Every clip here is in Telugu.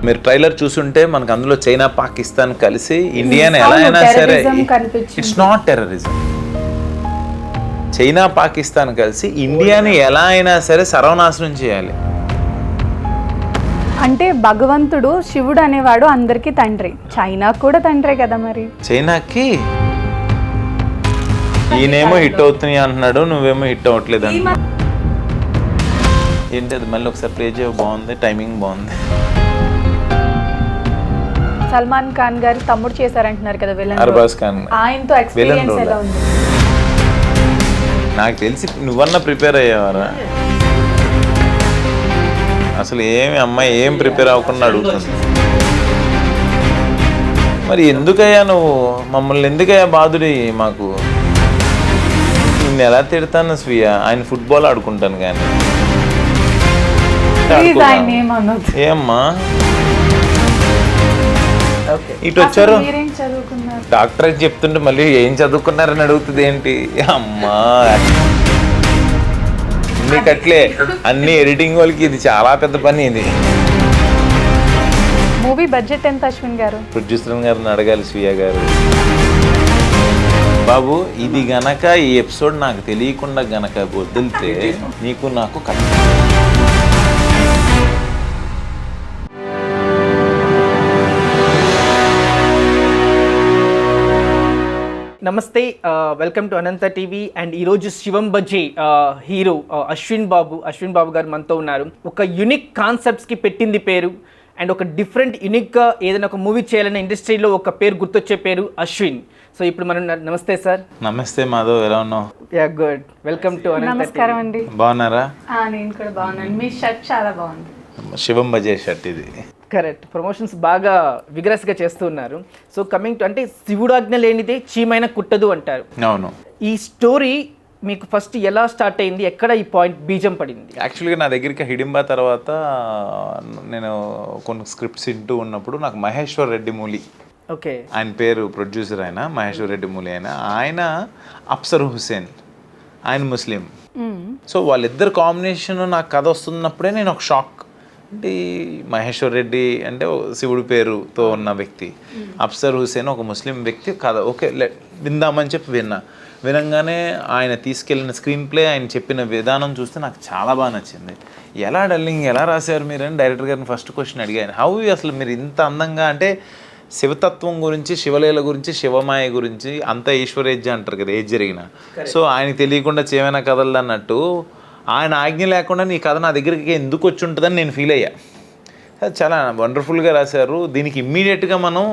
మీరు ట్రైలర్ చూసుంటే మనకు అందులో చైనా పాకిస్తాన్ కలిసి ఇండియాని ఎలా అయినా సరే, it's not terrorism. China Pakistan కలిసి ఇండియాని ఎలా అయినా సరే సర్వనాశనం చేయాలి. అంటే భగవంతుడు శివుడు అనేవాడు అందరికీ తండ్రి, చైనా కూడా తండ్రే కదా మరి. చైనాకి ఈయనేమో హిట్ అవుతున్నాయి అంటున్నాడు, నువ్వేమో హిట్ అవ్వట్లేదు అంటున్నా. ఏంటి అది మళ్ళీ ఒకసారి ప్లే చేయ, బాగుంది, టైమింగ్ బాగుంది. సల్మాన్ ఖాన్ గారు తమ్ముడు చేశారంటున్నారు కదా విలన్, అర్బాజ్ ఖాన్ ఆయనతో ఎక్స్పీరియన్స్ ఎలా ఉంది? నాకు తెలిసి నువ్వన్నా ప్రిపేర్ అయ్యేవారా? అసలు ఏమి అమ్మాయి ఏం ప్రిపేర్ అవ్వకుండా అడుగుతుంది. మరి ఎందుకయ్యా నువ్వు మమ్మల్ని ఎందుకయ్యా బాధుడి మాకు? నిన్ను ఎలా తిడతాను స్వీయ? ఆయన ఫుట్బాల్ ఆడుకుంటాను కానీ ఏమ్మా ఇటు వచ్చారు డాక్టర్ అని చెప్తుంటే మళ్ళీ ఏం చదువుకున్నారని అడుగుతుంది ఏంటి అమ్మా? అన్ని కట్లే, అన్ని ఎడిటింగ్ వాళ్ళకి ఇది చాలా పెద్ద పని. ఇది మూవీ బడ్జెట్ ఎంత అశ్విన్ గారు? ప్రొడ్యూసర్ గారిని అడగాలి స్వీయ గారు. బాబు ఇది గనక ఈ ఎపిసోడ్ నాకు తెలియకుండా గనక వదిలితే నీకు నాకు నమస్తే, welcome to Anantha TV. And ఈరోజు శివం బజ్జీ హీరో అశ్విన్ బాబు గారు మనతో ఉన్నారు. ఒక యునిక్ కాన్సెప్ట్స్కి పెట్టింది పేరు, అండ్ ఒక డిఫరెంట్ యునిక్గా ఏదైనా ఒక మూవీ చేయాలనే ఇండస్ట్రీలో ఒక పేరు గుర్తొచ్చే పేరు అశ్విన్. సో ఇప్పుడు మనం నమస్తే సార్. నమస్తే మాధవ్, ఎలా ఉన్నావు? యా గుడ్, వెల్కమ్ టు అనంత. నమస్కారం అండి. బాగున్నారా? నేను కూడా బాగున్నాను. మీ షర్ట్ చాలా బాగుంది. శివం బజే షర్ట్ ఇది. కరెక్ట్, ప్రమోషన్స్ బాగా విగరస్గా చేస్తూ ఉన్నారు. సో కమింగ్ టు, అంటే శివుడాజ్ఞ లేనిదే చీమైన కుట్టదు అంటారు. అవును. ఈ స్టోరీ మీకు ఫస్ట్ ఎలా స్టార్ట్ అయింది? ఎక్కడ ఈ పాయింట్ బీజం పడింది? యాక్చువల్గా నా దగ్గరికి హిడింబా తర్వాత నేను కొన్ని స్క్రిప్ట్స్ వింటూ ఉన్నప్పుడు నాకు మహేశ్వర్ రెడ్డి మూలి, ఓకే, ఆయన పేరు ప్రొడ్యూసర్, ఆయన మహేశ్వర్ రెడ్డి మూలి, ఆయన అఫ్సర్ హుసేన్, ఆయన ముస్లిం. సో వాళ్ళిద్దరు కాంబినేషన్ నాకు కథ వస్తున్నప్పుడే నేను ఒక షాక్. అంటే మహేశ్వర్ రెడ్డి అంటే శివుడి పేరుతో ఉన్న వ్యక్తి, అఫ్సర్ హుసేన్ ఒక ముస్లిం వ్యక్తి కథ, ఓకే విందామని చెప్పి వినంగానే ఆయన తీసుకెళ్ళిన స్క్రీన్ ప్లే, ఆయన చెప్పిన విధానం చూస్తే నాకు చాలా బాగా నచ్చింది. ఎలా డల్లింగ్ ఎలా రాశారు మీరు అని డైరెక్టర్ గారిని ఫస్ట్ క్వశ్చన్ అడిగాను. హౌ అసలు మీరు ఇంత అందంగా, అంటే శివతత్వం గురించి, శివలీల గురించి, శివమాయ గురించి అంత ఈశ్వరేజ్జ అంటారు కదా ఏది జరిగినా. సో ఆయనకి తెలియకుండా చేమైనా కథలు అన్నట్టు ఆయన ఆజ్ఞ లేకుండా నీ కథ నా దగ్గరికి ఎందుకు వచ్చి ఉంటుందని నేను ఫీల్ అయ్యా. చాలా వండర్ఫుల్గా రాశారు. దీనికి ఇమ్మీడియట్గా మనం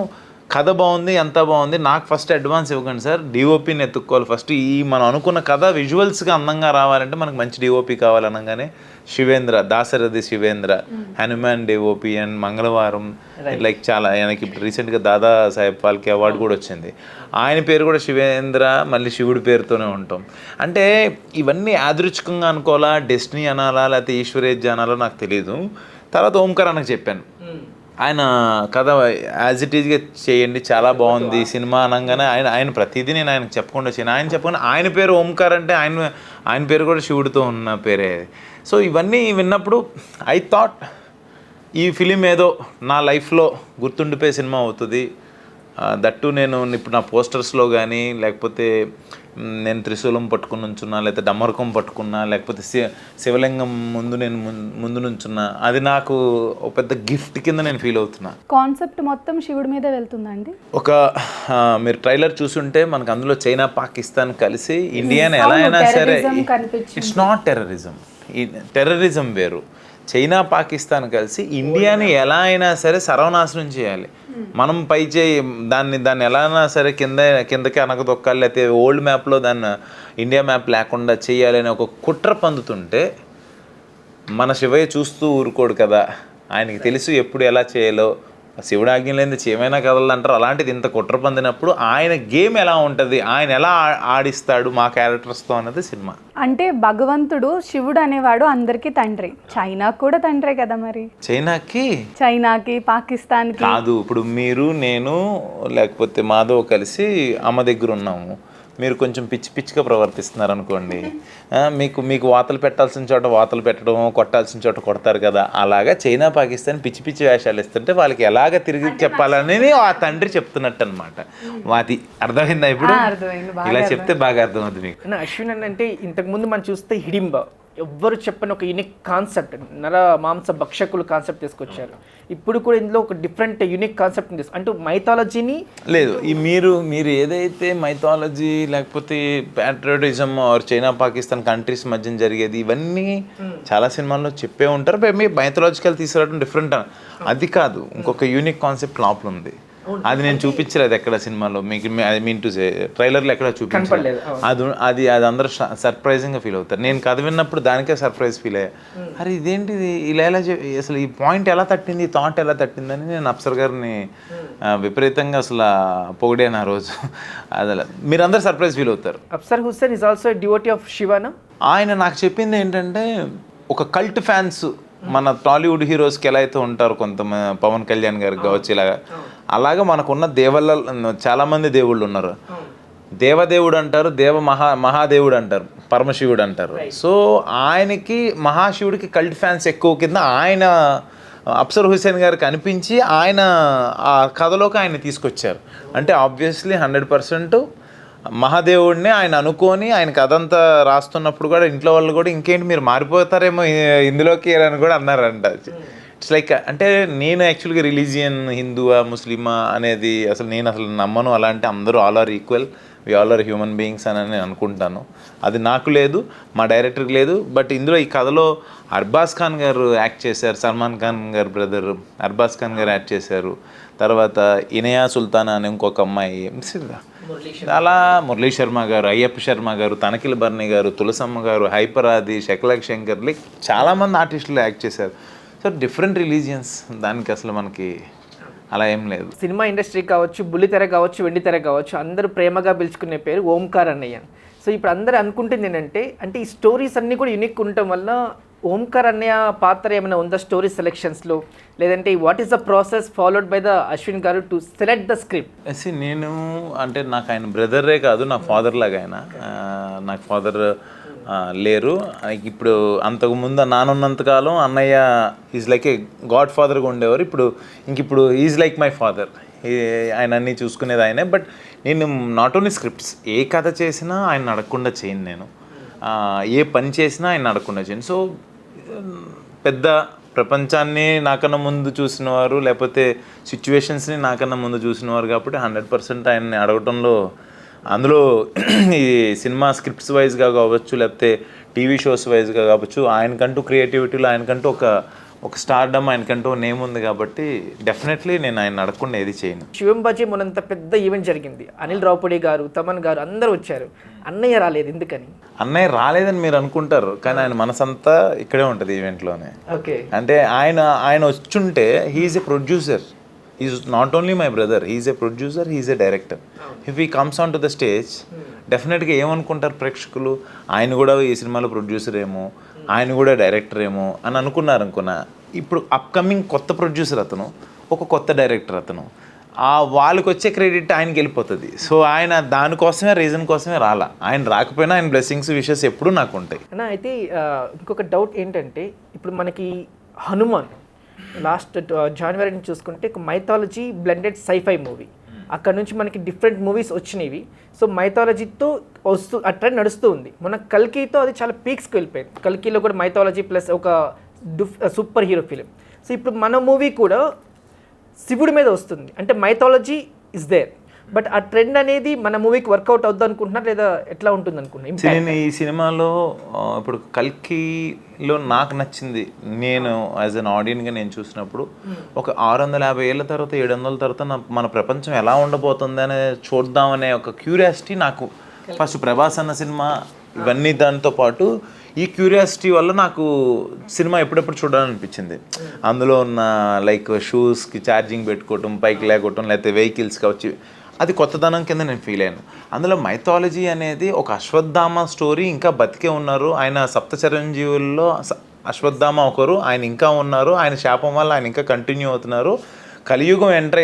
కథ బాగుంది, అంతా బాగుంది, నాకు ఫస్ట్ అడ్వాన్స్ ఇవ్వకండి సార్, డిఓపిని ఎత్తుక్కోవాలి ఫస్ట్. ఈ మనం అనుకున్న కథ విజువల్స్గా అందంగా రావాలంటే మనకు మంచి డిఓపి కావాలనగానే Shivendra, Dasaradhi Shivendra, Hanuman DOP and Mangalavaaram, like చాలా, ఆయనకి ఇప్పుడు రీసెంట్గా దాదా సాహెబ్ ఫాల్కే అవార్డు కూడా వచ్చింది. ఆయన పేరు కూడా శివేంద్ర, మళ్ళీ శివుడి పేరుతోనే ఉంటాం. అంటే ఇవన్నీ యాదృచ్ఛికంగా అనుకోవాలా, డెస్టినీ అనాలా, లేకపోతే ఈశ్వరేజ్ అనాలో నాకు తెలియదు. తర్వాత ఓంకార్ అన్నకు చెప్పాను, ఆయన కథ యాజ్ ఇట్ ఈజ్గా చేయండి, చాలా బాగుంది సినిమా అనగానే ఆయన ప్రతిదీ నేను ఆయనకు చెప్పకుండా వచ్చాను. ఆయన చెప్పకుండా ఆయన పేరు ఓంకార్ అంటే ఆయన పేరు కూడా శివుడితో ఉన్న పేరే. సో ఇవన్నీ విన్నప్పుడు ఐ థాట్ ఈ ఫిలిం ఏదో నా లైఫ్లో గుర్తుండిపోయే సినిమా అవుతుంది. దట్టు నేను ఇప్పుడు నా పోస్టర్స్లో కానీ, లేకపోతే నేను త్రిశూలం పట్టుకుని నుంచున్నా, లేకపోతే డమ్మరకం పట్టుకున్నా, లేకపోతే శివలింగం ముందు నుంచున్నా, అది నాకు ఒక పెద్ద గిఫ్ట్ కింద నేను ఫీల్ అవుతున్నా. కాన్సెప్ట్ మొత్తం శివుడి మీద వెళ్తుందండి. ఒక మీరు ట్రైలర్ చూసుంటే మనకు అందులో చైనా పాకిస్తాన్ కలిసి ఇండియాని ఎలా అయినా సరే, ఇట్స్ నాట్ టెర్రరిజం. ఈ టెర్రరిజం వేరు. చైనా పాకిస్తాన్ కలిసి ఇండియాని ఎలా అయినా సరే సర్వనాశనం చేయాలి. మనం పై చేయి దాన్ని ఎలా అయినా సరే కిందకి అనకదొక్కాలి, లేకపోతే ఓల్డ్ మ్యాప్లో దాన్ని ఇండియా మ్యాప్ లేకుండా చేయాలని ఒక కుట్ర పొందుతుంటే మన శివయ్య చూస్తూ ఊరుకోడు కదా. ఆయనకి తెలుసు ఎప్పుడు ఎలా చేయాలో. శివుడు ఆజ్ఞ లేనిది ఏమైనా కదలదు అంటారు. అలాంటిది ఇంత కుట్ర పొందినప్పుడు ఆయన గేమ్ ఎలా ఉంటుంది, ఆయన ఎలా ఆడిస్తాడు మా క్యారెక్టర్స్తో అన్నది సినిమా. అంటే భగవంతుడు శివుడు అనేవాడు అందరికీ తండ్రి, చైనా కూడా తండ్రే కదా మరి. చైనాకి పాకిస్తాన్కి కాదు. ఇప్పుడు మీరు, నేను, లేకపోతే మాధవ్ కలిసి అమ్మ దగ్గర ఉన్నాము. మీరు కొంచెం పిచ్చి పిచ్చిగా ప్రవర్తిస్తున్నారు అనుకోండి, మీకు మీకు వాతలు పెట్టాల్సిన చోట వాతలు పెట్టడం, కొట్టాల్సిన చోట కొడతారు కదా, అలాగా చైనా పాకిస్తాన్ పిచ్చి పిచ్చి వేషాలు ఇస్తుంటే వాళ్ళకి ఎలాగ తిరిగి చెప్పాలని ఆ తండ్రి చెప్తున్నట్టు అనమాట. అది అర్థమైందా ఇప్పుడు? ఇలా చెప్తే బాగా అర్థమవుతుంది మీకు. అశ్విన్ అంటే ఇంతకుముందు మనం చూస్తే హిడింబ ఎవ్వరు చెప్పని ఒక యూనిక్ కాన్సెప్ట్, నర మాంస భక్షకులు కాన్సెప్ట్ తీసుకొచ్చారు. ఇప్పుడు కూడా ఇందులో ఒక డిఫరెంట్ యూనిక్ కాన్సెప్ట్ అంటే మైథాలజీని లేదు, ఈ మీరు ఏదైతే మైథాలజీ లేకపోతే patriotism are China Pakistan countries మధ్య జరిగేది ఇవన్నీ చాలా సినిమాల్లో చెప్పే ఉంటారు. మీ మైథాలజికల్ తీసుకురావడం డిఫరెంట్, అది కాదు, ఇంకొక యూనిక్ కాన్సెప్ట్ లోపల ఉంది. అది నేను చూపించలేదు ఎక్కడ సినిమాలో, మీకు ఐ మీన్ టు సే ట్రైలర్లో ఎక్కడ చూపించలేదు. అది అందరూ సర్ప్రైజింగ్గా ఫీల్ అవుతారు. నేను కథ విన్నప్పుడు దానికే సర్ప్రైజ్ ఫీల్ అయ్యా. అరే ఇదేంటిది ఇలా అసలు ఈ పాయింట్ ఎలా తట్టింది, థాట్ ఎలా తట్టిందని నేను అప్సర్ గారిని విపరీతంగా అసలు పొగిడాను ఆ రోజు. అసలు మీరందరూ సర్ప్రైజ్ ఫీల్ అవుతారు. Afsar Hussain is also devotee of శివనా. ఆయన నాకు చెప్పింది ఏంటంటే, ఒక కల్ట్ ఫ్యాన్స్ మన టాలీవుడ్ హీరోస్కి ఎలా అయితే ఉంటారు కొంతమంది, పవన్ కళ్యాణ్ గారికి కావచ్చు, ఇలాగా అలాగా మనకున్న చాలామంది దేవుళ్ళు ఉన్నారు. దేవదేవుడు అంటారు, మహాదేవుడు అంటారు, పరమశివుడు అంటారు. సో ఆయనకి మహాశివుడికి కల్ట్ ఫ్యాన్స్ ఎక్కువ కింద ఆయన అప్సర్ హుస్సేన్ గారికి అనిపించి ఆయన ఆ కథలోకి ఆయన తీసుకొచ్చారు. అంటే ఆబ్వియస్లీ 100% మహాదేవుడిని ఆయన అనుకొని ఆయన కథ అంతా రాస్తున్నప్పుడు కూడా ఇంట్లో వాళ్ళు కూడా ఇంకేంటి మీరు మారిపోతారేమో ఇందులోకి అని కూడా అన్నారంట. ఇట్స్ లైక్, అంటే నేను యాక్చువల్గా రిలీజియన్ హిందువా ముస్లిమా అనేది అసలు నేను అసలు నమ్మను. అలాంటి అందరూ all are equal, we all are human beings అని నేను అనుకుంటాను. అది నాకు లేదు, మా డైరెక్టర్కి లేదు. బట్ ఇందులో ఈ కథలో అర్బాజ్ ఖాన్ గారు యాక్ట్ చేశారు, సల్మాన్ ఖాన్ గారు బ్రదర్ అర్బాజ్ ఖాన్ గారు యాక్ట్ చేశారు. తర్వాత ఇనయా సుల్తానా అని ఇంకొక అమ్మాయి, అలా మురళీ శర్మ గారు, అయ్యప్ప శర్మ గారు, తనకిల బర్ని గారు, తులసమ్మ గారు, హైపరాది, శకలక్ శంకర్, లైక్ చాలామంది ఆర్టిస్టులు యాక్ట్ చేశారు. సో డిఫరెంట్ రిలీజియన్స్, దానికి అసలు మనకి అలా ఏం లేదు. సినిమా ఇండస్ట్రీ కావచ్చు, బుల్లితెర కావచ్చు, వెండితెర కావచ్చు, అందరూ ప్రేమగా పిలుచుకునే పేరు ఓంకార్ అన్నయ్య. సో ఇప్పుడు అందరూ అనుకుంటుంది ఏంటంటే, అంటే ఈ స్టోరీస్ అన్నీ కూడా యూనిక్ ఉండటం వల్ల ఓంకార్ అన్నయ్య పాత్ర ఏమైనా ఉందా స్టోరీ సెలెక్షన్స్లో, లేదంటే what is the process followed by the Ashwin గారు టు సెలెక్ట్ ద స్క్రిప్ట్? నేను అంటే నాకు ఆయన బ్రదరే కాదు, నా ఫాదర్ లాగా ఆయన. నాకు ఫాదర్ లేరు. ఇప్పుడు అంతకుముందు నానున్నంతకాలం అన్నయ్య ఈజ్ లైక్ ఏ గాడ్ ఫాదర్గా ఉండేవారు. ఇప్పుడు ఈజ్ లైక్ మై ఫాదర్. ఆయన అన్నీ చూసుకునేది ఆయనే. బట్ నేను నాట్ ఓన్లీ స్క్రిప్ట్స్, ఏ కథ చేసినా ఆయన అడగకుండా చేయను నేను, ఏ పని చేసినా ఆయన అడగకుండా చేయను. సో పెద్ద ప్రపంచాన్ని నాకన్నా ముందు చూసినవారు, లేకపోతే సిచ్యువేషన్స్ని నాకన్నా ముందు చూసినవారు కాబట్టి 100% ఆయన్ని అడగటంలో, అందులో ఈ సినిమా స్క్రిప్ట్స్ వైజ్గా కావచ్చు, లేకపోతే టీవీ షోస్ వైజ్గా కావచ్చు, ఆయనకంటూ క్రియేటివిటీలో ఆయనకంటూ ఒక స్టార్డమ్, ఆయనకంటూ నేమ్ ఉంది కాబట్టి డెఫినెట్లీ నేను ఆయన అడగకుండా ఏది చేయను. శివం బజీ మొన్నంత పెద్ద ఈవెంట్ జరిగింది, అనిల్ రావుపూడి గారు, తమన్ గారు అందరూ వచ్చారు, అన్నయ్య రాలేదు, ఎందుకని? అన్నయ్య రాలేదని మీరు అనుకుంటారు, కానీ ఆయన మనసంతా ఇక్కడే ఉంటుంది ఈవెంట్లోనే. ఓకే, అంటే ఆయన వచ్చుంటే he's a producer, is not only my brother, he's a producer, he's a director. If he comes on to the stage, డెఫినెట్గా ఏమనుకుంటారు ప్రేక్షకులు, ఆయన కూడా ఈ సినిమాలో ప్రొడ్యూసర్ ఏమో, ఆయన కూడా డైరెక్టర్ ఏమో అని అనుకున్నా. ఇప్పుడు అప్కమింగ్ కొత్త ప్రొడ్యూసర్ అతను, ఒక కొత్త డైరెక్టర్ అతను, వాళ్ళకి వచ్చే క్రెడిట్ ఆయనకి వెళ్ళిపోతుంది. సో ఆయన దానికోసమే, రీజన్ కోసమే రాలా. ఆయన రాకపోయినా ఆయన బ్లెస్సింగ్స్ విషెస్ ఎప్పుడూ నాకు ఉంటాయి. అయితే ఇంకొక డౌట్ ఏంటంటే, ఇప్పుడు మనకి హనుమాన్ లాస్ట్ జనవరి నుంచి చూసుకుంటే ఒక మైథాలజీ బ్లెండెడ్ సైఫై మూవీ, అక్కడ నుంచి మనకి డిఫరెంట్ మూవీస్ వచ్చినవి. సో మైథాలజీతో ఆ ట్రెండ్ నడుస్తూ ఉంది. మన కల్కితో అది చాలా పీక్స్కి వెళ్ళిపోయింది. కల్కిలో కూడా మైథాలజీ ప్లస్ ఒక సూపర్ హీరో ఫిలిం. సో ఇప్పుడు మన మూవీ కూడా శివుడి మీద వస్తుంది, అంటే మైథాలజీ ఇస్ దేర్. బట్ ఆ ట్రెండ్ అనేది మన మూవీకి వర్కౌట్ అవుద్ది అనుకుంటున్నారు, లేదా ఎట్లా ఉంటుంది అనుకుంటున్నా? నేను ఈ సినిమాలో ఇప్పుడు కల్కిలో నాకు నచ్చింది, నేను యాజ్ అన్ ఆడియన్గా నేను చూసినప్పుడు, ఒక 650 ఏళ్ళ తర్వాత 700 తర్వాత మన ప్రపంచం ఎలా ఉండబోతుంది అనేది చూద్దామనే ఒక క్యూరియాసిటీ నాకు ఫస్ట్ ప్రభాస్ అన్న సినిమా ఇవన్నీ దాంతో పాటు ఈ క్యూరియాసిటీ వల్ల నాకు సినిమా ఎప్పుడెప్పుడు చూడాలనిపించింది. అందులో ఉన్న లైక్ షూస్కి ఛార్జింగ్ పెట్టుకోవటం, పైకి లేకోవటం, లేకపోతే వెహికల్స్కి వచ్చి అది కొత్తదనం కింద నేను ఫీల్ అయ్యాను. అందులో మైథాలజీ అనేది ఒక అశ్వత్థామ స్టోరీ, ఇంకా బతికే ఉన్నారు ఆయన, సప్త చిరంజీవుల్లో అశ్వత్థామ ఒకరు, ఆయన ఇంకా ఉన్నారు, ఆయన శాపం వల్ల ఆయన ఇంకా కంటిన్యూ అవుతున్నారు, కలియుగం ఎంటర్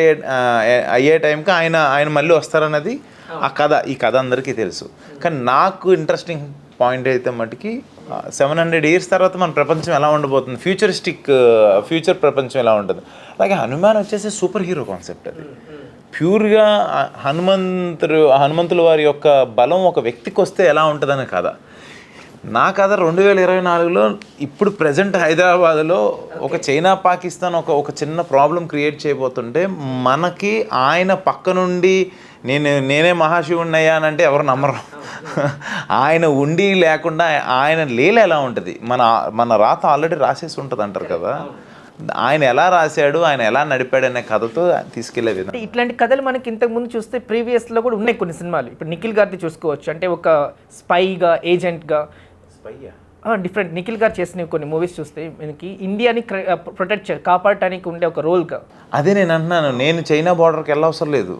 అయ్యే టైంకి ఆయన మళ్ళీ వస్తారన్నది ఈ కథ అందరికీ తెలుసు. కానీ నాకు ఇంట్రెస్టింగ్ పాయింట్ అయితే మటుకి 700 years తర్వాత మన ప్రపంచం ఎలా ఉండబోతుంది, ఫ్యూచర్ ప్రపంచం ఎలా ఉంటుంది. అలాగే హనుమాన్ వచ్చేసి సూపర్ హీరో కాన్సెప్ట్. అది ప్యూర్గా హనుమంతుల వారి యొక్క బలం ఒక వ్యక్తికి వస్తే ఎలా ఉంటుందనే కథ. నా కథ 2024లో ఇప్పుడు ప్రజెంట్ హైదరాబాద్లో ఒక చైనా పాకిస్తాన్ ఒక చిన్న ప్రాబ్లం క్రియేట్ చేయబోతుంటే మనకి ఆయన పక్క నుండి నేనే మహాశివుణ్ణి అయ్యానంటే ఎవరు నమ్మరు. ఆయన ఉండి లేకుండా ఆయన లీల ఎలా ఉంటుంది, మన రాత ఆల్రెడీ రాసేసి ఉంటుంది అంటారు కదా. ఆయన ఎలా రాశాడు, ఆయన ఎలా నడిపాడు అనే కథతో తీసుకెళ్లే విధానం. ఇట్లాంటి కథలు మనకి ఇంతకు ముందు చూస్తే ప్రీవియస్లో కూడా ఉన్నాయి కొన్ని సినిమాలు. ఇప్పుడు నిఖిల్ గారిది చూసుకోవచ్చు, అంటే ఒక స్పైగా, ఏజెంట్గా డిఫరెంట్. నిఖిల్ గారు చేసిన కొన్ని మూవీస్ చూస్తే మనకి ఇండియాని కాపాడటానికి ఉండే ఒక రోల్గా. అదే నేను అంటున్నాను, నేను చైనా బార్డర్కి వెళ్ళవసరం లేదు,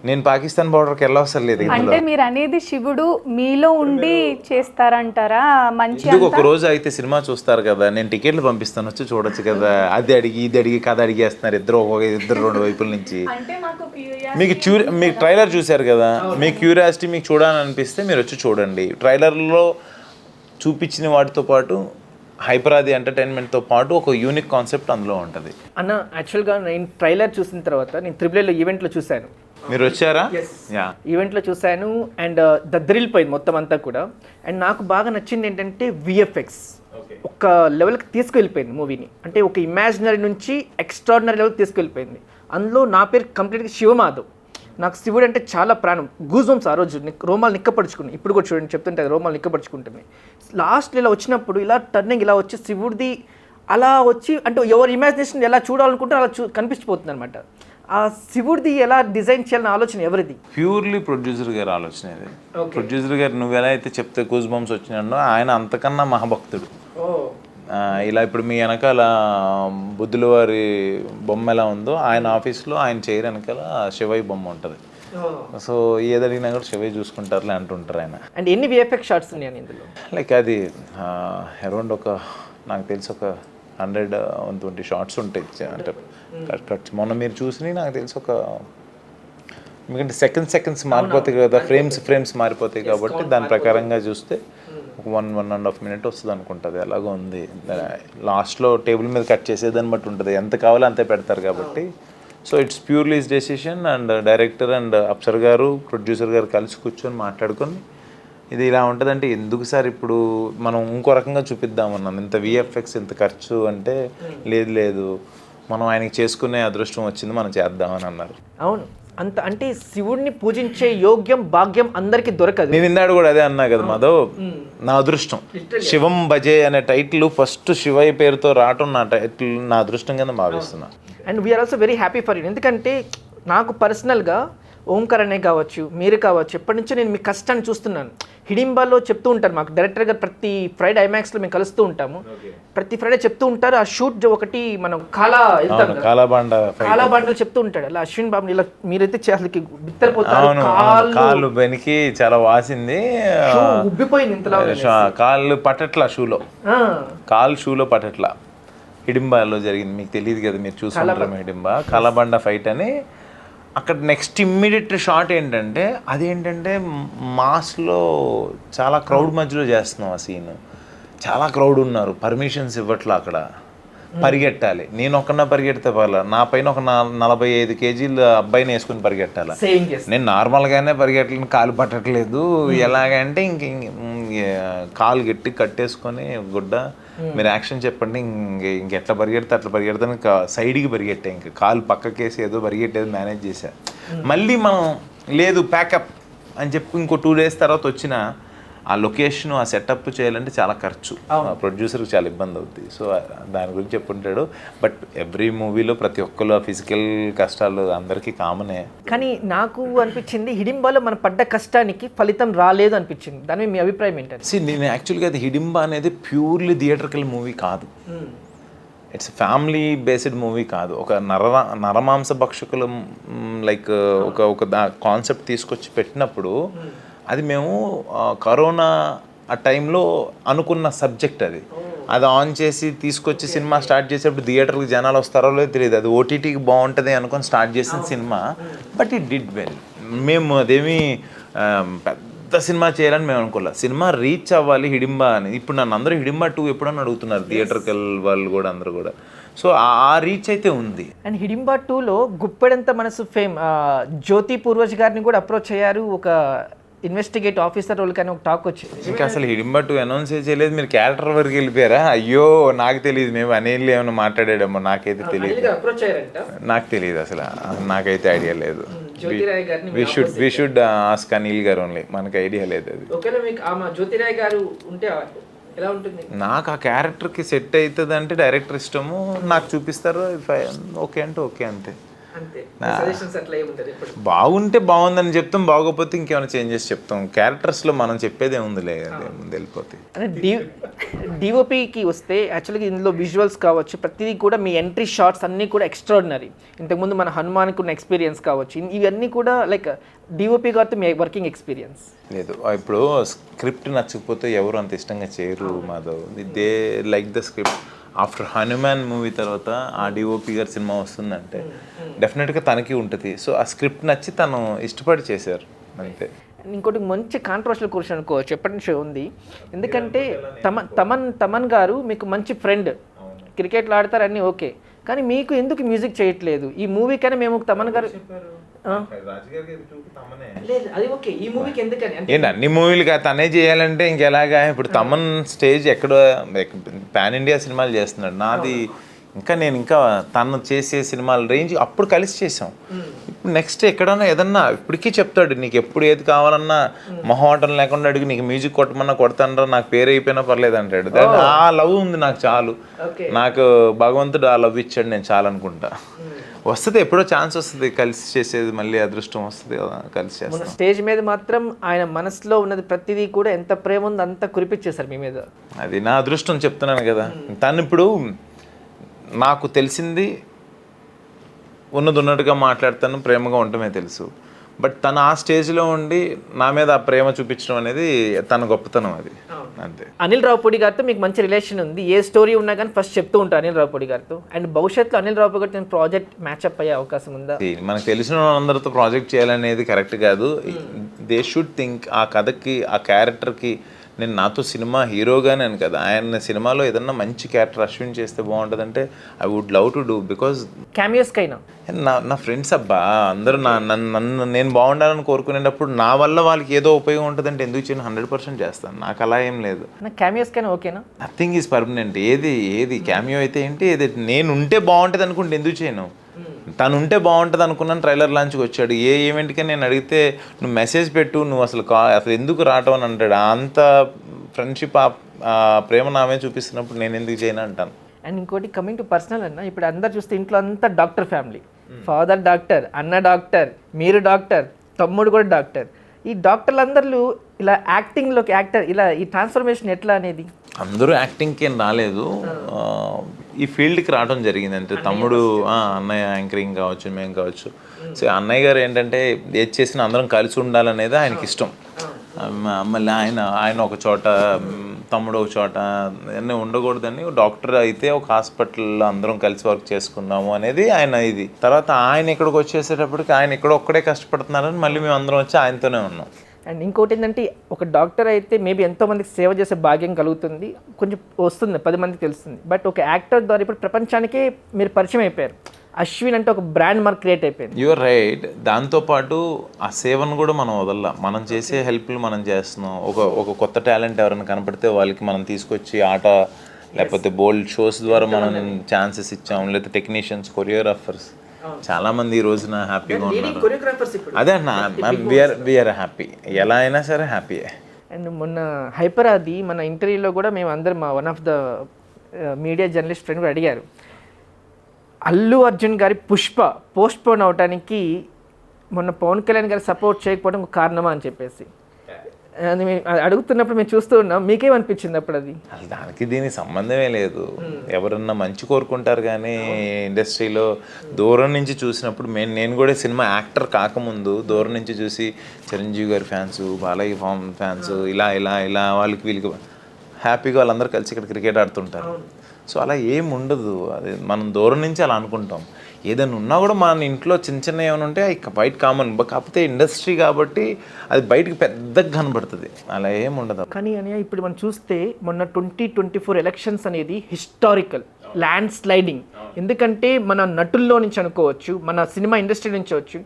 నేను పాకిస్తాన్ బార్డర్కి వెళ్ళవసరం లేదు. అంటే మీరు అనేది శివుడు మీలో ఉండి చేస్తారంటారా? మంచి ఒక రోజు అయితే సినిమా చూస్తారు కదా, నేను టికెట్లు పంపిస్తాను, వచ్చి చూడొచ్చు కదా. అది అడిగి ఇది అడిగి కథ అడిగేస్తున్నారు ఇద్దరు రెండు వైపుల నుంచి. మీకు ట్రైలర్ చూశారు కదా, మీ క్యూరియాసిటీ మీకు చూడాలనిపిస్తే మీరు వచ్చి చూడండి. ట్రైలర్లో చూపించిన వాటితో పాటు హైపరాది ఎంటర్టైన్మెంట్తో పాటు ఒక యూనిక్ కాన్సెప్ట్ అందులో ఉంటుంది. అన్న యాక్చువల్గా నేను ట్రైలర్ చూసిన తర్వాత నేను త్రిబుల్ ఈవెంట్లో చూశాను. మీరు వచ్చారా? ఈవెంట్లో చూశాను అండ్ దద్దరిల్లిపోయింది మొత్తం అంతా కూడా. అండ్ నాకు బాగా నచ్చింది ఏంటంటే విఎఫ్ఎక్స్ ఒక లెవెల్కి తీసుకెళ్ళిపోయింది మూవీని. అంటే ఒక ఇమాజినరీ నుంచి ఎక్స్ట్రాడినరీ లెవెల్కి తీసుకెళ్ళిపోయింది. అందులో నా పేరు కంప్లీట్గా శివమాధవ్. నాకు శివుడు అంటే చాలా ప్రాణం. గూజుంప్స్ ఆ రోజు రోమాలు నిక్కపడుచుకుని, ఇప్పుడు కూడా చూడండి చెప్తుంటే రోమాలు నిక్కపడుచుకుంటుంది. లాస్ట్ ఇలా వచ్చినప్పుడు ఇలా టర్నింగ్ ఇలా వచ్చి శివుడిది అలా వచ్చి అంటే ఎవరి ఇమాజినేషన్ ఎలా చూడాలనుకుంటే అలా కనిపించిపోతుంది అనమాట. ఆ శివుడిది ఎలా డిజైన్ చేయాలన్న ఆలోచన ఎవరిది? ప్యూర్లీ ప్రొడ్యూసర్ గారి ఆలోచన ఇది. ప్రొడ్యూసర్ గారు నువ్వు ఎలా అయితే చెప్తే గూజ్ బంప్స్ వచ్చినాడో ఆయన అంతకన్నా మహాభక్తుడు. ఇలా ఇప్పుడు మీ వెనకాల బుద్ధుల వారి బొమ్మ ఎలా ఉందో ఆయన ఆఫీస్లో ఆయన చైర్ వెనకాల శివయ్య బొమ్మ ఉంటుంది. సో ఏదడిగినా కూడా శివయ్య చూసుకుంటారులే అంటుంటారు ఆయన. అండ్ ఎన్ని విఎఫ్ఎక్స్ షాట్స్ ఉన్నాయి ఇందులో? లైక్ అది అరౌండ్ నాకు తెలిసి ఒక 100-120 షార్ట్స్ ఉంటాయి. అంటే మొన్న మీరు చూసి నాకు తెలిసి ఎందుకంటే సెకండ్స్ మారిపోతాయి కదా, ఫ్రేమ్స్ మారిపోతాయి కాబట్టి దాని ప్రకారంగా చూస్తే ఒక 1.5 minutes వస్తుంది అనుకుంటుంది. అలాగే ఉంది. లాస్ట్లో టేబుల్ మీద కట్ చేసేదాన్ని బట్టి ఉంటుంది, ఎంత కావాలో అంతే పెడతారు కాబట్టి. So it's purely his decision. And director and అప్సర్ గారు ప్రొడ్యూసర్ గారు కలిసి కూర్చొని మాట్లాడుకొని ఇది ఇలా ఉంటుందంటే ఎందుకు సార్ ఇప్పుడు మనం ఇంకో రకంగా చూపిద్దామన్నాం, ఇంత విఎఫ్ఎక్స్ ఇంత ఖర్చు అంటే లేదు మనం ఆయనకి చేసుకునే అదృష్టం వచ్చింది, మనం చేద్దామని అన్నారు. అవును, అంత అంటే శివుడిని పూజించే యోగ్యం భాగ్యం అందరికి దొరకదు. నేను ఇందాడు కూడా అదే అన్నా కదా మాధవ్, నా అదృష్టం శివం భజే అనే టైటిల్ ఫస్ట్ శివయ్య పేరుతో రావటం నా టైటిల్ నా అదృష్టం కింద భావిస్తున్నా. And we are also very happy for you. ఎందుకంటే నాకు పర్సనల్గా ఓంకార్ అనే కావచ్చు, మీరు కావచ్చు, ఎప్పటి నుంచో నేను మీ కష్టాన్ని చూస్తున్నాను. హిడింబాలో చెప్తూ ఉంటారు మాకు డైరెక్టర్ గారు, ప్రతి ఫ్రైడే ఐమాక్స్లో మేము కలుస్తూ ఉంటాము, ప్రతి ఫ్రైడే చెప్తూ ఉంటారు. ఆ షూట్ ఒకటి మనం కాలాబాండలో చెప్తూ ఉంటాడు. అలా అశ్విన్ బాబు ఇలా మీరైతే అసలుకి బిత్తరపోతారు, కాళ్ళు వెనికి చాలా వాసింది, ఉబ్బిపోయింది, ఇంతలా కాళ్ళు పట్టట్లా, కాలు షూలో పట్టట్లా. హిడింబాలో జరిగింది, మీకు తెలియదు కదా, మీరు చూసుకుంటారు హిడింబా కాలాబాండ ఫైట్ అని. అక్కడ నెక్స్ట్ ఇమ్మీడియట్ షాట్ ఏంటంటే అదేంటంటే మాస్లో చాలా క్రౌడ్ మధ్యలో చేస్తున్నాం ఆ సీన్. చాలా క్రౌడ్ ఉన్నారు, పర్మిషన్స్ ఇవ్వట్లా, అక్కడ పరిగెట్టాలి. నేను ఒక్కన్నా పరిగెడితే పర్లా, నా పైన ఒక 45 kgs అబ్బాయిని వేసుకుని పరిగెట్టాలి. నేను నార్మల్గానే పరిగెట్టలేను, కాలు పట్టట్లేదు. ఎలాగంటే కాలు గట్టి కట్టేసుకొని గుడ్డ, మీరు యాక్షన్ చెప్పండి, ఇంకెట్లా పరిగెడితే అట్లా పరిగెడతాను, సైడ్కి పరిగెట్టా, ఇంకా కాలు పక్కకేసి ఏదో పరిగెట్టేది మేనేజ్ చేశా. మళ్ళీ మనం లేదు ప్యాకప్ అని చెప్పి ఇంకో 2 days తర్వాత వచ్చిన ఆ లొకేషన్ ఆ సెటప్ చేయాలంటే చాలా ఖర్చు, ప్రొడ్యూసర్కి చాలా ఇబ్బంది అవుతుంది. సో దాని గురించి చెప్పుంటాడు. బట్ ఎవ్రీ మూవీలో ప్రతి ఒక్కరు ఫిజికల్ కష్టాలు అందరికీ కామనే. కానీ నాకు అనిపించింది హిడింబాలో మనం పడ్డ కష్టానికి ఫలితం రాలేదు అనిపించింది. దాని మీ అభిప్రాయం ఏంటంటే? నేను యాక్చువల్గా అది హిడింబా అనేది ప్యూర్లీ థియేటర్కల్ మూవీ కాదు, ఇట్స్ ఫ్యామిలీ బేస్డ్ మూవీ కాదు. ఒక నరమాంస భక్షకులు లైక్ ఒక కాన్సెప్ట్ తీసుకొచ్చి పెట్టినప్పుడు అది మేము కరోనా ఆ టైంలో అనుకున్న సబ్జెక్ట్. అది ఆన్ చేసి తీసుకొచ్చి సినిమా స్టార్ట్ చేసేప్పుడు థియేటర్కి జనాలు వస్తారో లేదో తెలియదు, అది ఓటీటీకి బాగుంటుంది అనుకొని స్టార్ట్ చేసిన cinema. But it did well. మేము అదేమి పెద్ద సినిమా చేయాలని మేము అనుకోలేదు. సినిమా రీచ్ అవ్వాలి హిడింబా అని. ఇప్పుడు నన్ను అందరూ హిడింబా 2 ఎప్పుడన్నా అడుగుతున్నారు, థియేటర్కి వాళ్ళు కూడా అందరూ కూడా. సో ఆ రీచ్ అయితే ఉంది. అండ్ హిడింబా 2లో గుప్పెడంత మనసు ఫేమ్ జ్యోతి పూర్వజ్ గారిని కూడా అప్రోచ్ అయ్యారు, ఒక ఇన్వెస్టిగేట్ ఆఫీసర్ రోల్ కానీ ఒక టాక్ వచ్చింది. ఇంకా అసలు హిడింబా 2 అనౌన్స్ చేయలేదు, మీరు క్యారెక్టర్ వరకు వెళ్ళిపోయారా? అయ్యో నాకు తెలియదు, మేము అనిల్ ఏమైనా మాట్లాడాడేమో నాకైతే తెలియదు. అప్రోచ్ అయ్యారంట, నాకు తెలియదు అసలు, నాకైతే ఐడియా లేదు. జ్యోతిరాయ్ గారిని వి షుడ్ ఆస్క్ అనిల్ గారు ఓన్లీ, మనకు ఐడియా లేదు అది. ఓకేనా మీకు ఆమె జ్యోతిరాయ్ గారు ఉంటే ఎలా ఉంటుంది? నాకు ఆ క్యారెక్టర్కి సెట్ అవుతుంది అంటే డైరెక్టర్ ఇష్టము, నాకు చూపిస్తారు, ఓకే అంటే ఓకే అంతే. బాగుంటే బాగుందని చెప్తాం, బాగోపోతే ఇంకేమైనా చేంజెస్ చెప్తాం. క్యారెక్టర్స్లో మనం చెప్పేదే ఉందిలే, ముందు వెళ్ళిపోతాయి. డిఓపికి వస్తే యాక్చువల్గా ఇందులో విజువల్స్ కావచ్చు, ప్రతిదీ కూడా మీ ఎంట్రీ షాట్స్ అన్నీ కూడా ఎక్స్ట్రాడినరీ. ఇంతకుముందు మన హనుమాన్కి ఉన్న ఎక్స్పీరియన్స్ కావచ్చు, ఇవన్నీ కూడా లైక్ డిఓపి గారితో మీ వర్కింగ్ ఎక్స్పీరియన్స్ లేదు. ఇప్పుడు స్క్రిప్ట్ నచ్చకపోతే ఎవరు అంత ఇష్టంగా చేయరు Madhav. They like the script. After Hanuman movie తర్వాత ఆ డిఓపి గారి సినిమా వస్తుందంటే డెఫినెట్గా తనకి ఉంటుంది. సో ఆ స్క్రిప్ట్ నచ్చి తను ఇష్టపడి చేశారు అంతే. ఇంకోటి మంచి కాంట్రవర్షియల్ క్వశ్చన్ అనుకోవచ్చు, ఎప్పటి నుంచో ఉంది. ఎందుకంటే తమన్ గారు మీకు మంచి ఫ్రెండ్, క్రికెట్లు ఆడతారన్నీ ఓకే, కానీ మీకు ఎందుకు మ్యూజిక్ చేయట్లేదు ఈ మూవీ? కానీ మేము తమన్ గారు అది ఓకే, ఈ మూవీకి ఎందుకని ఏంటి అన్ని మూవీలు తనే చేయాలంటే ఇంకెలాగా? ఇప్పుడు తమన్ స్టేజ్ ఎక్కడ పాన్ ఇండియా సినిమాలు చేస్తున్నాడు, నాది ఇంకా నేను ఇంకా తను చేసే సినిమాల రేంజ్ అప్పుడు కలిసి చేసాం. ఇప్పుడు నెక్స్ట్ ఎక్కడన్నా ఏదన్నా ఇప్పటికీ చెప్తాడు, నీకు ఎప్పుడు ఏది కావాలన్నా మొహమాటం లేకుండా అడిగి, నీకు మ్యూజిక్ కొట్టమన్నా కొడతానరా, నాకు పేరు అయిపోయినా పర్లేదు అంటాడు. ఆ లవ్ ఉంది నాకు చాలు, నాకు భగవంతుడు ఆ లవ్ ఇచ్చాడు, నేను చాలు అనుకుంటా. వస్తుంది, ఎప్పుడో ఛాన్స్ వస్తుంది, కలిసి చేసేది మళ్ళీ అదృష్టం వస్తుంది కదా, కలిసి చేస్తాం. స్టేజ్ మీద మాత్రం ఆయన మనసులో ఉన్నది ప్రతిదీ కూడా ఎంత ప్రేమ ఉందో అంతా కురిపించేశారు మీ మీద. అది నా అదృష్టం చెప్తున్నాను కదా. తను ఇప్పుడు నాకు తెలిసింది ఉన్నది ఉన్నట్టుగా మాట్లాడతాను, ప్రేమగా ఉండటమే తెలుసు. బట్ తను ఆ స్టేజ్లో ఉండి నా మీద ఆ ప్రేమ చూపించడం అనేది తన గొప్పతనం, అది అంతే. అనిల్ రావుపూడి గారితో మీకు మంచి రిలేషన్ ఉంది, ఏ స్టోరీ ఉన్నా కానీ ఫస్ట్ చెప్తూ ఉంటారు అనిల్ రావుపూడి గారితో. అండ్ భవిష్యత్తులో అనిల్ రావుపూడి గారితో ప్రాజెక్ట్ మ్యాచ్అప్ అయ్యే అవకాశం ఉందా? మనకు తెలిసిన వాళ్ళందరితో ప్రాజెక్ట్ చేయాలనేది కరెక్ట్ కాదు. దే షుడ్ థింక్ ఆ కథకి, ఆ క్యారెక్టర్కి. నేను నాతో సినిమా హీరోగానే అని కదా, ఆయన సినిమాలో ఏదన్నా మంచి క్యారెక్టర్ అశ్విన్ చేస్తే బాగుంటుంది అంటే I would love to do. Because క్యామియోస్కైనా నా ఫ్రెండ్స్ అబ్బా అందరూ నన్ను నేను బాగుండాలని కోరుకునేటప్పుడు నా వల్ల వాళ్ళకి ఏదో ఉపయోగం ఉంటుందంటే ఎందుకు చేయను, 100% చేస్తాను. నాకు అలా ఏం లేదు. క్యామియోస్కైనా ఓకేనా? Nothing is permanent. ఏది క్యామియో అయితే ఏంటి, ఏది నేను ఉంటే బాగుంటుంది అనుకుంటే ఎందుకు చేయను. తను ఉంటే బాగుంటుంది అనుకున్నాను, ట్రైలర్ లాంచ్కి వచ్చాడు. ఏ ఈవెంట్కి నేను అడిగితే నువ్వు మెసేజ్ పెట్టు, నువ్వు అసలు ఎందుకు రావటం అని అంటాడు. అంత ఫ్రెండ్షిప్ ఆ ప్రేమ నామే చూపిస్తున్నప్పుడు నేను ఎందుకు చేయను అంటాను. అండ్ ఇంకోటి కమింగ్ టు పర్సనల్ అన్న, ఇప్పుడు అందరు చూస్తే ఇంట్లో అంతా డాక్టర్ ఫ్యామిలీ, ఫాదర్ డాక్టర్, అన్న డాక్టర్, మీరు డాక్టర్, తమ్ముడు కూడా డాక్టర్. ఈ డాక్టర్లందరూ ఇలా యాక్టింగ్లోకి యాక్టర్ ఇలా ఈ ట్రాన్స్ఫర్మేషన్ ఎట్లా అనేది? అందరూ యాక్టింగ్కి ఏం రాలేదు, ఈ ఫీల్డ్కి రావడం జరిగింది అంతే. తమ్ముడు అన్నయ్య యాంకరింగ్ కావచ్చు, మేము కావచ్చు. సో అన్నయ్య గారు ఏంటంటే ఏది చేసినా అందరం కలిసి ఉండాలనేది ఆయనకి ఇష్టం. మళ్ళీ ఆయన ఒక చోట, తమ్ముడు ఒక చోట, అన్నీ ఉండకూడదని డాక్టర్ అయితే ఒక హాస్పిటల్లో అందరం కలిసి వర్క్ చేసుకుందాము అనేది ఆయన ఇది. తర్వాత ఆయన ఇక్కడికి వచ్చేసేటప్పటికి ఆయన ఇక్కడ ఒక్కడే కష్టపడుతున్నారని మళ్ళీ మేము అందరం వచ్చి ఆయనతోనే ఉన్నాం. అండ్ ఇంకోటి ఏంటంటే ఒక డాక్టర్ అయితే మేబీ ఎంతోమందికి సేవ చేసే భాగ్యం కలుగుతుంది, కొంచెం వస్తుంది, 10 మందికి తెలుస్తుంది. బట్ ఒక యాక్టర్ ద్వారా ఇప్పుడు ప్రపంచానికే మీరు పరిచయం అయిపోయారు. అశ్విన్ అంటే ఒక బ్రాండ్ మార్క్ క్రియేట్ అయిపోయింది. Your right. దాంతోపాటు ఆ సేవను కూడా మనం వదల్లా. మనం చేసే హెల్ప్లు మనం చేస్తున్నాం. ఒక కొత్త టాలెంట్ ఎవరైనా కనపడితే వాళ్ళకి మనం తీసుకొచ్చి ఆట లేకపోతే బోల్డ్ షోస్ ద్వారా మనం ఛాన్సెస్ ఇచ్చాం. లేకపోతే టెక్నీషియన్స్, కొరియోగ్రాఫర్స్ చాలా మంది ఈ రోజున హ్యాపీగా ఉన్నారు. అదే అన్న, వీఆర్ హ్యాపీ, ఎలా అయినా సరే హ్యాపీయే. అండ్ మొన్న హైపరాది మన ఇంటర్వ్యూలో కూడా మేము అందరం మా one of the media journalist friend కూడా అడిగారు, అల్లు అర్జున్ గారి పుష్ప పోస్ట్పోన్ అవడానికి మొన్న పవన్ కళ్యాణ్ గారి సపోర్ట్ చేయకపోవడం ఒక కారణమా అని చెప్పేసి అది అడుగుతున్నప్పుడు మేము చూస్తూ ఉన్నాం. మీకేమనిపించింది అప్పుడు? అది దానికి దీనికి సంబంధమే లేదు. ఎవరన్నా మంచి కోరుకుంటారు కానీ ఇండస్ట్రీలో దూరం నుంచి చూసినప్పుడు నేను కూడా సినిమా యాక్టర్ కాకముందు దూరం నుంచి చూసి చిరంజీవి గారి ఫ్యాన్స్, బాలయ్య ఫ్యాన్స్, ఇలా ఇలా ఇలా వాళ్ళకి వీళ్ళకి హ్యాపీగా వాళ్ళందరూ కలిసి ఇక్కడ క్రికెట్ ఆడుతుంటారు. సో అలా ఏం ఉండదు, అది మనం దూరం నుంచి అలా అనుకుంటాం. ఏదైనా ఉన్నా కూడా మన ఇంట్లో చిన్న చిన్న ఏమైనా ఉంటే బయట కామన్, కాకపోతే ఇండస్ట్రీ కాబట్టి అది బయటకు పెద్దగా కనబడుతుంది, అలా ఏం ఉండదు. కానీ అని ఇప్పుడు మనం చూస్తే మొన్న 2024 ఎలక్షన్స్ అనేది హిస్టారికల్ ల్యాండ్ స్లైడింగ్. ఎందుకంటే మన నటుల్లో నుంచి అనుకోవచ్చు, మన సినిమా ఇండస్ట్రీ నుంచి వచ్చు,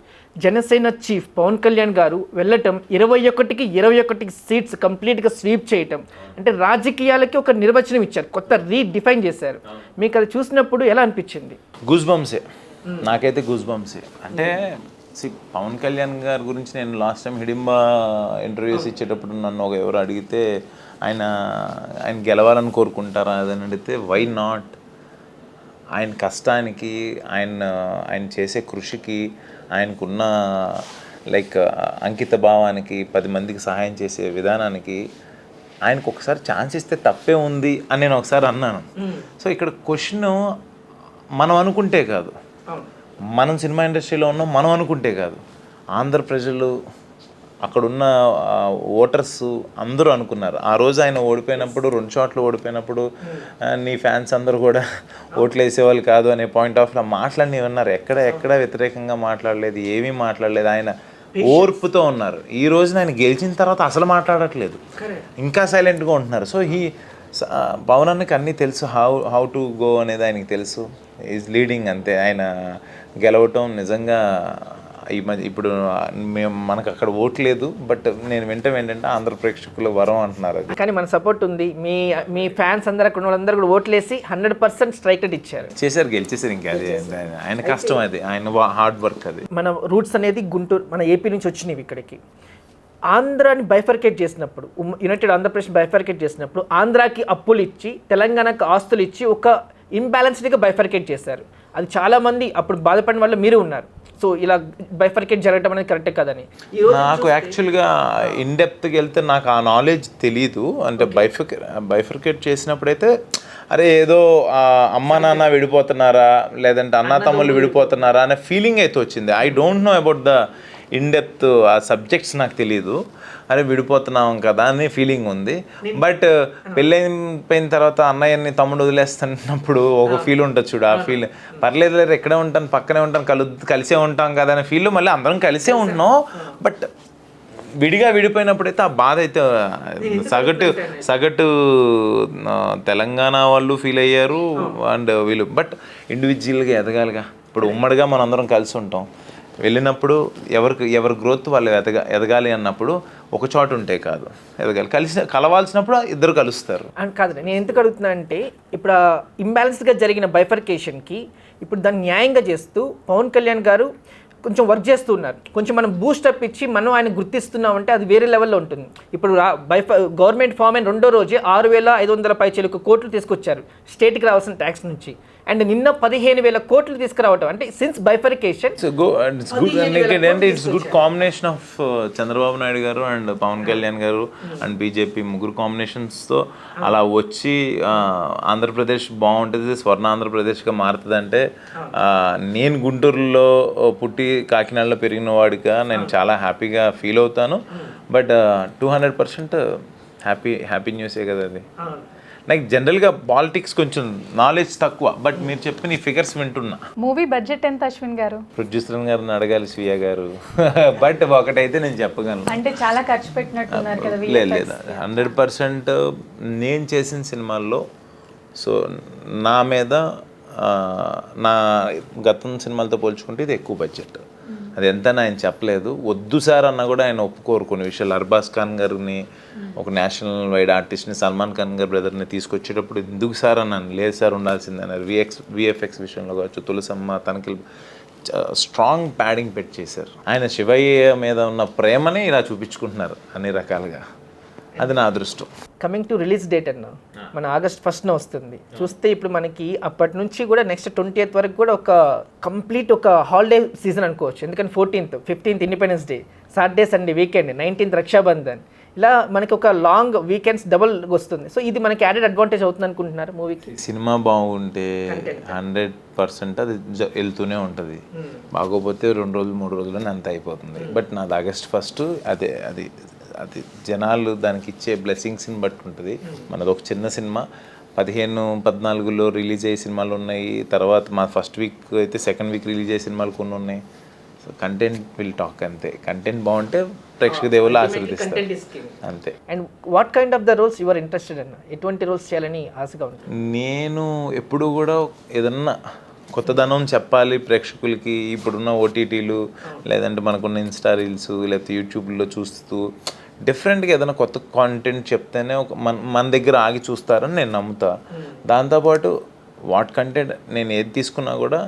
జనసేన చీఫ్ పవన్ కళ్యాణ్ గారు వెళ్ళటం 21 సీట్స్ కంప్లీట్గా స్వీప్ చేయటం అంటే రాజకీయాలకి ఒక నిర్వచనం ఇచ్చారు, కొత్త రీడిఫైన్ చేశారు. మీకు అది చూసినప్పుడు ఎలా అనిపించింది? గూస్ బంప్సే, నాకైతే గూస్ బంప్సే. అంటే పవన్ కళ్యాణ్ గారి గురించి నేను లాస్ట్ టైం హిడింబా ఇంటర్వ్యూస్ ఇచ్చేటప్పుడు నన్ను ఎవరు అడిగితే ఆయన గెలవాలని కోరుకుంటారా అని అడిగితే వై నాట్, ఆయన కష్టానికి, ఆయన చేసే కృషికి, ఆయనకున్న లైక్ అంకిత భావానికి, 10 మందికి సహాయం చేసే విధానానికి ఆయనకు ఒకసారి ఛాన్స్ ఇస్తే తప్పే ఉంది అని నేను ఒకసారి అన్నాను. సో ఇక్కడ క్వశ్చన్ మనం అనుకుంటే కాదు, మనం సినిమా ఇండస్ట్రీలో ఉన్నాం మనం అనుకుంటే కాదు, ఆంధ్ర ప్రజలు, అక్కడున్న ఓటర్స్ అందరూ అనుకున్నారు. ఆ రోజు ఆయన ఓడిపోయినప్పుడు, 2 చోట్ల ఓడిపోయినప్పుడు నీ ఫ్యాన్స్ అందరూ కూడా ఓట్లు వేసేవాళ్ళు కాదు అనే పాయింట్ ఆఫ్ మాట్లాడి ఉన్నారు. ఎక్కడ వ్యతిరేకంగా మాట్లాడలేదు, ఏమీ మాట్లాడలేదు, ఆయన ఓర్పుతో ఉన్నారు. ఈ రోజున ఆయన గెలిచిన తర్వాత అసలు మాట్లాడట్లేదు, ఇంకా సైలెంట్గా ఉంటున్నారు. సో పవన్ అన్నకి అన్నీ తెలుసు, హౌ టు గో అనేది ఆయనకి తెలుసు. ఈజ్ లీడింగ్ అంతే. ఆయన గెలవటం నిజంగా ఇప్పుడు మనకు అక్కడ ఓటు లేదు, బట్ నేను వింటాం ఏంటంటే ఆంధ్ర ప్రేక్షకుల వరం అంటున్నారు. అది కానీ మన సపోర్ట్ ఉంది, మీ ఫ్యాన్స్ అందరూ అక్కడ వాళ్ళందరూ కూడా ఓట్లేసి 100% స్ట్రైక్ రేట్ ఇచ్చారు, చేశారు, గెలిచేసారు. ఇంకా అది ఆయన కష్టం, అది ఆయన హార్డ్ వర్క్. అది మన రూట్స్ అనేది గుంటూరు, మన ఏపీ నుంచి వచ్చినవి ఇక్కడికి. ఆంధ్రాని బైఫర్కేట్ చేసినప్పుడు, యునైటెడ్ ఆంధ్రప్రదేశ్ బైఫర్కేట్ చేసినప్పుడు ఆంధ్రాకి అప్పులు ఇచ్చి తెలంగాణకు ఆస్తులు ఇచ్చి ఒక ఇంబ్యాలెన్స్డ్గా బైఫర్కేట్ చేశారు. అది చాలామంది అప్పుడు బాధపడిన వాళ్ళు మీరు ఉన్నారు. సో ఇలా బైఫర్కేట్ జరగడం అనేది కరెక్టే కదని నాకు యాక్చువల్గా ఇన్డెప్త్కి వెళ్తే నాకు ఆ నాలెడ్జ్ తెలీదు. అంటే బైఫర్కేట్ చేసినప్పుడైతే అరే ఏదో అమ్మ నాన్న విడిపోతున్నారా, లేదంటే అన్న తమ్ముళ్ళు విడిపోతున్నారా అనే ఫీలింగ్ అయితే వచ్చింది. I don't know about the in depth ఆ సబ్జెక్ట్స్ నాకు తెలీదు. అరే విడిపోతున్నాం కదా అనే ఫీలింగ్ ఉంది. బట్ పెళ్ళైపోయిన తర్వాత అన్నయ్యని తమ్ముడు వదిలేస్తున్నప్పుడు ఒక ఫీల్ ఉంటుంది చూడు, ఆ ఫీల్ పర్లేదు లేదు ఎక్కడే ఉంటాను, పక్కనే ఉంటాను, కలిసే ఉంటాం కదా అనే ఫీల్. మళ్ళీ అందరం కలిసే ఉంటున్నాం, బట్ విడిగా విడిపోయినప్పుడైతే ఆ బాధ అయితే సగటు తెలంగాణ వాళ్ళు ఫీల్ అయ్యారు అండ్ వీళ్ళు. బట్ ఇండివిజువల్గా ఎదగాలిగా. ఇప్పుడు ఉమ్మడిగా మనం అందరం కలిసి ఉంటాం, వెళ్ళినప్పుడు ఎవరి గ్రోత్ వాళ్ళు ఎదగాలి అన్నప్పుడు ఒక చోట ఉంటే కాదు, ఎదగాలి. కలవాల్సినప్పుడు ఇద్దరు కలుస్తారు. కాదు, నేను ఎందుకు అడుగుతున్నా అంటే ఇప్పుడు ఇంబ్యాలెన్స్గా జరిగిన బైఫర్కేషన్కి ఇప్పుడు దాన్ని న్యాయంగా చేస్తూ పవన్ కళ్యాణ్ గారు కొంచెం వర్క్ చేస్తున్నారు. కొంచెం మనం బూస్టప్ ఇచ్చి మనం ఆయన గుర్తిస్తున్నాం అంటే అది వేరే లెవెల్లో ఉంటుంది. ఇప్పుడు గవర్నమెంట్ ఫామ్ అయిన 2వ రోజే 6,500 పైచలకు కోట్లు తీసుకొచ్చారు స్టేట్కి రావాల్సిన ట్యాక్స్ నుంచి. అండ్ నిన్న 15,000 కోట్లు తీసుకురావటం అంటే since bifurcation. It's good combination of Chandrababu Naidu గారు అండ్ పవన్ కళ్యాణ్ గారు అండ్ బీజేపీ ముగ్గురు కాంబినేషన్స్తో అలా వచ్చి ఆంధ్రప్రదేశ్ బాగుంటుంది, స్వర్ణ ఆంధ్రప్రదేశ్గా మారుతుంది. అంటే నేను గుంటూరులో పుట్టి కాకినాడలో పెరిగిన వాడిగా నేను చాలా హ్యాపీగా ఫీల్ అవుతాను. బట్ 200% హ్యాపీ న్యూసే కదా అది. నాకు జనరల్గా పాలిటిక్స్ కొంచెం నాలెడ్జ్ తక్కువ, బట్ మీరు చెప్పిన ఈ ఫిగర్స్ వింటున్నా. మూవీ బడ్జెట్ ఎంత అశ్విన్ గారు? ప్రొడ్యూసర్ గారిని అడగాలి, స్వీయ గారు. బట్ ఒకటైతే నేను చెప్పగలను, అంటే చాలా ఖర్చు పెట్టినట్టున్నారు కదా. లేదు 100% నేను చేసిన సినిమాల్లో సో నా మీద నా గతం సినిమాలతో పోల్చుకుంటే ఇది ఎక్కువ బడ్జెట్. అది ఎంత ఆయన చెప్పలేదు. వద్దు సార్ అన్న కూడా ఆయన ఒప్పుకోరు కొన్ని విషయాలు. అర్బాజ్ ఖాన్ గారిని, ఒక నేషనల్ వైడ్ ఆర్టిస్ట్ని, సల్మాన్ ఖాన్ గారి బ్రదర్ని తీసుకొచ్చేటప్పుడు ఎందుకు సార్ అన్నాను, లేదు సార్ ఉండాల్సిందే అన్నారు. విఎఫ్ఎక్స్ విషయంలో కావచ్చు, తులసమ్మ తనకి స్ట్రాంగ్ ప్యాడింగ్ పెట్టి చేశారు. ఆయన శివయ్య మీద ఉన్న ప్రేమని ఇలా చూపించుకుంటున్నారు అన్ని రకాలుగా. అది నా అదృష్టం. కమింగ్ టు రిలీజ్ డేట్ అన్న మన August 1st వస్తుంది. చూస్తే ఇప్పుడు మనకి అప్పటి నుంచి కూడా నెక్స్ట్ 20th వరకు కూడా ఒక కంప్లీట్ ఒక హాలిడే సీజన్ అనుకోవచ్చు. ఎందుకంటే 14th, 15th Independence Day, Saturday Sunday weekend, 19th Rakshabandhan, ఇలా మనకి ఒక లాంగ్ వీకెండ్స్ డబుల్ వస్తుంది. సో ఇది మనకి యాడెడ్ అడ్వాంటేజ్ అవుతుంది అనుకుంటున్నారు మూవీకి? సినిమా బాగుంటే 100% అది వెళ్తూనే ఉంటుంది. బాగోపోతే 2 రోజులు 3 రోజుల్లోనే అంత అయిపోతుంది. బట్ నాది August 1st. అది జనాలు దానికి ఇచ్చే బ్లెస్సింగ్స్ని బట్టి ఉంటుంది. మనది ఒక చిన్న సినిమా, 14 రిలీజ్ అయ్యే సినిమాలు ఉన్నాయి, తర్వాత మా ఫస్ట్ వీక్ అయితే సెకండ్ వీక్ రిలీజ్ అయ్యే సినిమాలు కొన్ని ఉన్నాయి. సో కంటెంట్ విల్ టాక్, అంతే. కంటెంట్ బాగుంటే ప్రేక్షక దేవుళ్ళు ఆశీర్వదిస్తారు, అంతే. And what kind of the roles your interested అన్న, ఎటువంటి రోల్స్ చేయాలని ఆశగా ఉంటుంది? నేను ఎప్పుడు కూడా ఏదన్నా కొత్తదనం చెప్పాలి ప్రేక్షకులకి. ఇప్పుడున్న ఓటీటీలు లేదంటే మనకున్న ఇన్స్టా రీల్స్ లేకపోతే యూట్యూబ్లో చూస్తూ డిఫరెంట్గా ఏదైనా కొత్త కాంటెంట్ చెప్తేనే మన దగ్గర ఆగి చూస్తారని నేను నమ్ముతా. దాంతోపాటు వాట్ కంటెంట్ నేను ఏది తీసుకున్నా కూడా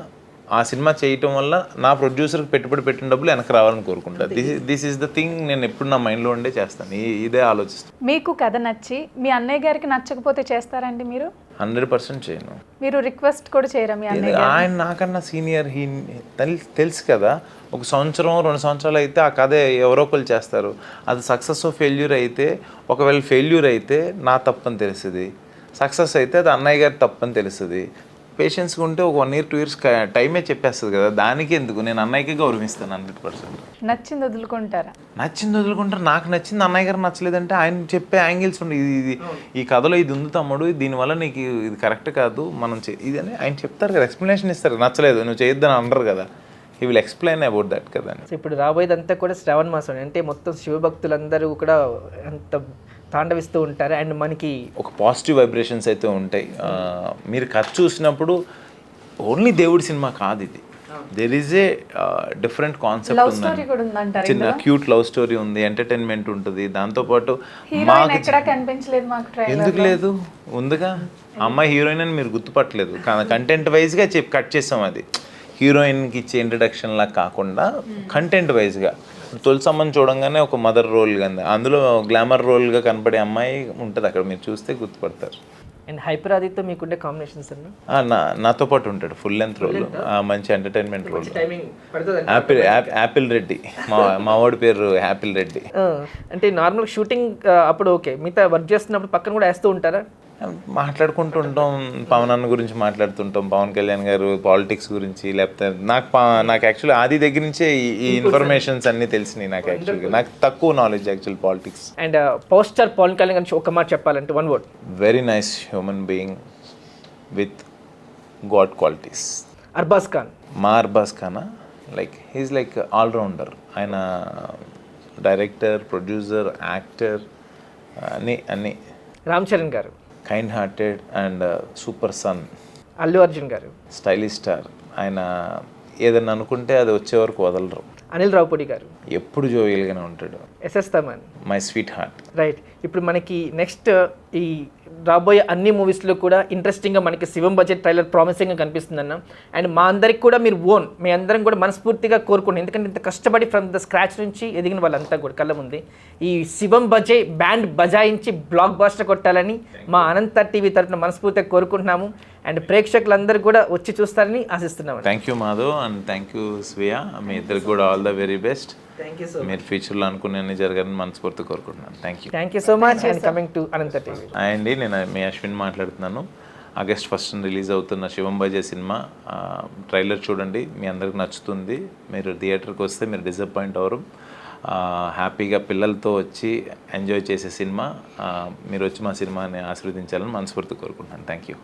ఆ సినిమా చేయటం వల్ల నా ప్రొడ్యూసర్కి పెట్టుబడి పెట్టిన డబ్బులు వెనక్కి రావాలని కోరుకుంటా. దిస్ ఈస్ ద థింగ్ నేను ఎప్పుడు నా మైండ్లో ఉండే చేస్తాను, ఇదే ఆలోచిస్తాను. మీకు కథ నచ్చి మీ అన్నయ్య గారికి నచ్చకపోతే చేస్తారండి మీరు? 100% చేయను. మీరు రిక్వెస్ట్ కూడా చేయరా మీ అన్నయ్య? ఆయన నాకన్నా సీనియర్, తెలుసు కదా. 1 సంవత్సరం 2 సంవత్సరాలు అయితే ఆ కథ ఎవరో ఒకరు చేస్తారు. అది సక్సెస్ ఫెయిల్యూర్ అయితే, ఒకవేళ ఫెయిల్యూర్ అయితే నా తప్పని తెలుస్తుంది, సక్సెస్ అయితే అది అన్నయ్య గారి తప్పని తెలుస్తుంది. పేషెన్స్గా ఉంటే ఒక 1 year 2 years టైమే చెప్పేస్తుంది కదా. దానికి ఎందుకు, నేను అన్నయ్యకి గౌరవిస్తాను 100%. నచ్చింది వదులుకుంటారా? నచ్చింది వదులుకుంటారు. నాకు నచ్చింది అన్నయ్య గారు నచ్చలేదంటే ఆయన చెప్పే యాంగిల్స్ ఉండే, ఇది ఈ కథలో ఇది ఉంది తమ్ముడు, దీనివల్ల నీకు ఇది కరెక్ట్ కాదు, మనం ఇది అని ఆయన చెప్తారు కదా, ఎక్స్ప్లెనేషన్ ఇస్తారు. నచ్చలేదు నువ్వు చేయొద్దని అనరు కదా, he will explain about that కదా. ఇప్పుడు రాబోయేదంతా కూడా శ్రావణ మాసం, అంటే మొత్తం శివభక్తులందరూ కూడా అంత తాండవిస్తూ ఉంటారు. అండ్ మనకి ఒక పాజిటివ్ వైబ్రేషన్స్ అయితే ఉంటాయి. మీరు కథ చూసినప్పుడు ఓన్లీ దేవుడి సినిమా కాదు ఇది, there is a different concept ఉంది. చిన్న క్యూట్ లవ్ స్టోరీ ఉంది, ఎంటర్టైన్మెంట్ ఉంటుంది. దాంతోపాటు ఎందుకు లేదు, ఉందిగా. అమ్మాయి హీరోయిన్ అని మీరు గుర్తుపట్టలేదు, కంటెంట్ వైజ్గా కట్ చేసాం. అది హీరోయిన్కి ఇచ్చే ఇంట్రడక్షన్ లా కాకుండా కంటెంట్ వైజ్గా తొలిసమ్మని చూడంగానే ఒక మదర్ రోల్ కానీ అందులో గ్లామర్ రోల్గా కనపడే అమ్మాయి ఉంటుంది అక్కడ, మీరు చూస్తే గుర్తుపడతారు. అండ్ హైపర్ ఆదితో మీకుండే కాంబినేషన్స్ అన్న? నాతో పాటు ఉంటాడు ఫుల్ లెంత్ రోల్, మంచి ఎంటర్టైన్మెంట్ రోల్. యాపిల్ రెడ్డి, మా వాడి పేరు యాపిల్ రెడ్డి. అంటే నార్మల్ షూటింగ్ అప్పుడు ఓకే, మిగతా వర్క్ చేస్తున్నప్పుడు పక్కన కూడా వేస్తూ ఉంటారా? మాట్లాడుకుంటూ ఉంటాం, పవన్ అన్న గురించి మాట్లాడుతుంటాం, పవన్ కళ్యాణ్ గారు పాలిటిక్స్ గురించి. లేకపోతే నాకు యాక్చువల్లీ ఆది దగ్గర నుంచే ఈ ఇన్ఫర్మేషన్స్ అన్నీ తెలిసినాయి. నాకు తక్కువ knowledge actual politics. And power star Pawan Kalyan గురించి ఒక మాట చెప్పాలంటే 1 word. Very nice human being with god qualities. Arbaaz Khan, మా అర్బాజ్ ఖానా హీస్ లైక్ ఆల్రౌండర్. ఆయన డైరెక్టర్, ప్రొడ్యూసర్, యాక్టర్ అన్నీ. Ram Charan garu kind hearted and super son. Allu Arjun garu stylish star. ఆయన ఏదన్నా అనుకుంటే అది వచ్చే వరకు వదలరు. అనిల్ రావుపూడి గారు ఎప్పుడు జోవియల్గానే ఉంటాడు. SS Thaman, my sweet heart. Right. ఇప్పుడు మనకి నెక్స్ట్ ఈ రాబోయే అన్ని మూవీస్లో కూడా ఇంట్రెస్టింగ్గా మనకి శివం బడ్జెట్ ట్రైలర్ ప్రామిసింగ్గా కనిపిస్తుందన్న. అండ్ మా అందరికి కూడా మీరు మీ అందరం కూడా మనస్ఫూర్తిగా కోరుకోండి, ఎందుకంటే ఇంత కష్టపడి ఫ్రమ్ ద స్క్రాచ్ నుంచి ఎదిగిన వాళ్ళంతా కూడా కళ్ళ ముందే ఈ శివం బజే బ్యాండ్ బజాయించి బ్లాక్ బాస్టర్ కొట్టాలని మా అనంత టీవీ తరఫున మనస్ఫూర్తిగా కోరుకుంటున్నాము. అండ్ ప్రేక్షకులందరూ కూడా వచ్చి చూస్తారని ఆశిస్తున్నాము. Thank you Madhav and thank you Shreya, మీ ఇద్దరికి కూడా all the very best. Thank you so మీరు ఫ్యూచర్లో అనుకునే జరగాలని మనస్ఫూర్తి కోరుకుంటున్నాను. Thank you so much. And coming to Anantha TV. అండి, నేను మీ అశ్విన్ మాట్లాడుతున్నాను. August 1st రిలీజ్ అవుతున్న శివం బజే సినిమా ట్రైలర్ చూడండి, మీ అందరికి నచ్చుతుంది. మీరు థియేటర్కి వస్తే మీరు డిసప్పాయింట్ అవ్వరు. హ్యాపీగా పిల్లలతో వచ్చి ఎంజాయ్ చేసే సినిమా. మీరు వచ్చి మా సినిమాని ఆశీర్వదించాలని మనస్ఫూర్తి కోరుకుంటున్నాను. Thank you.